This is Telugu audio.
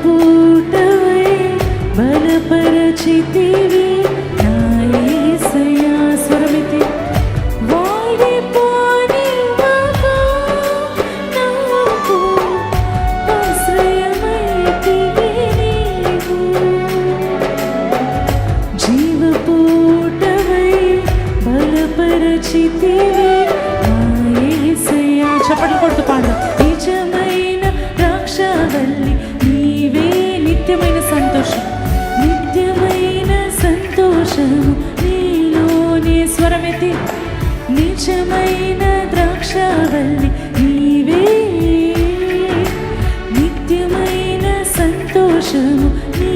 పూటవై బలపరచితివి నా యేసయ్యా. స్వరమితి వాడిపోనివ్వగా నాకు ఆశ్రయమైతివి నీవు. జీవపూటవై బలపరచితివి నా యేసయ్యా. చప్పట్లు కొడుతూ పాడు. నిజమైన ద్రాక్షవల్లి నీవే, నిత్యమైన సంతోషం, నిత్యమైన సంతోషము నీలోనే. స్వరమెత్తి నిజమైన ద్రాక్షవల్లి నీవే, నిత్యమైన సంతోషము నీ